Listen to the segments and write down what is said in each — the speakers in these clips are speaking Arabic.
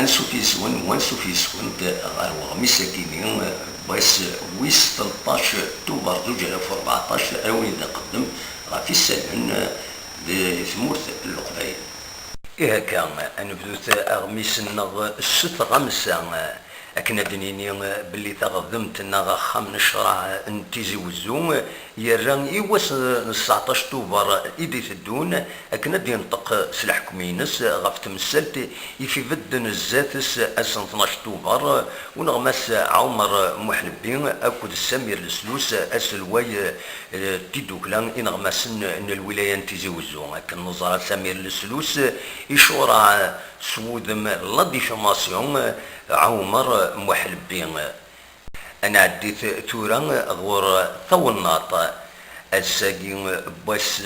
انسو فيسون وانسو فيسون غير وغميس كيني بغيس ويس 13 اكتوبر 2014 اوين قدم غافي السنن لثمورة القبائل. إيه كان نبدوت أغميس نغ الست غمسة أكنا دنيني باللي تغضمت نغ خام نشرع نتيزي وزوم يران إيواس 19 أكتوبر إيدي تدون أكنا دي نطق سلاح كمينس غاف تمثلت يفي بدن الزاتس أسن 12 أكتوبر ونغمس عمر محلبين أكد السمير السلوس أسلواي تيدوكلان إنغمسن إن الولاية نتيزي وزوم أكن نظرة سمير السلوس يشورع سودم لا ديفاماسيون عمر محلبين. أنا عديت تورا غور ثوناط الساقين بس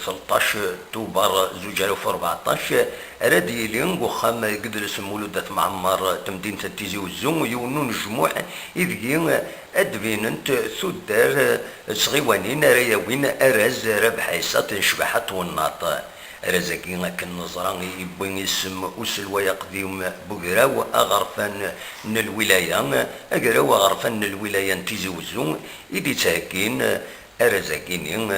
13 أكتوبر 2014 راديلين وخام قدرس مولودة معمر تمدينة التيزي والزوم يونون الجموع إذ أدفيننت ثدار صغيوانين رياوين أراز ربحيسات شبحات والناط رزاكين كالنظران يبين اسم أسلوى قديم بقراو أغرفان الولاية أقراو أغرفان الولاية نتيزي وزون إدي تاكين رزاكين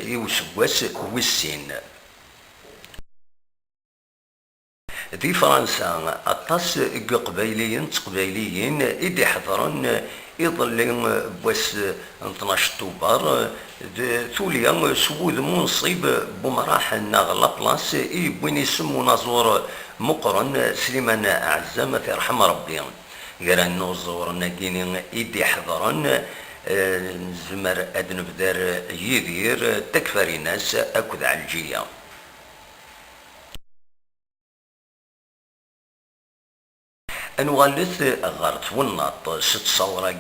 يوسواس ويسين. في فرنسا أطاس قبيليين إدي حضرن يظلين بس 12 أكتوبر ثوليا سوود منصب بمراح ناغ لابلاس يبوين يسمو نازور مقرن سليمان عزام يرحم ربي قران نوزور ناقيني إدي حضرن زمر أدن بدار يدير تكفري ناس أكد علجية. أنوالث غارت وناط ست صورة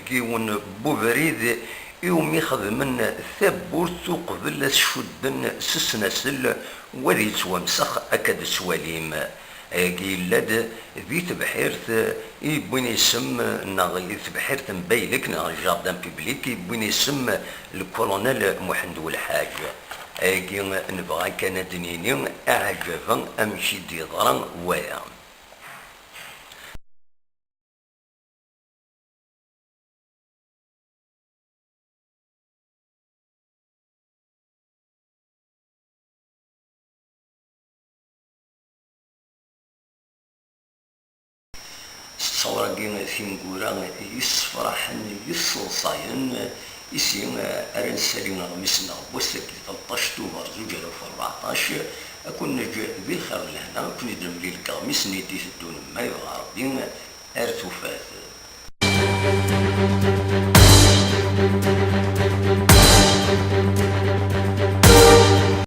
جيون بوبريد يوم يخدمن ثبورت قبل شدن سسنسل وذي تومسخ أكد سواليم قيلاد ذي تبحيرت يبوين يسم ناغي تبحيرت مبيلك ناغي جاردان بيبليك يبوين يسم الكولونيل محمد والحاج أجي نبغى كان دنيني أعجبا أمشي ديضران ويا. صورة جينا ثيمقورا يسفرحن يصلصاين يسين أرن سالينا غمسنا بوستك 13 أكتوبر 2014 أكون نجي بالخير لهنا كون يدرم لي القميص نيتي الدون ما يغاربين أرتوفات.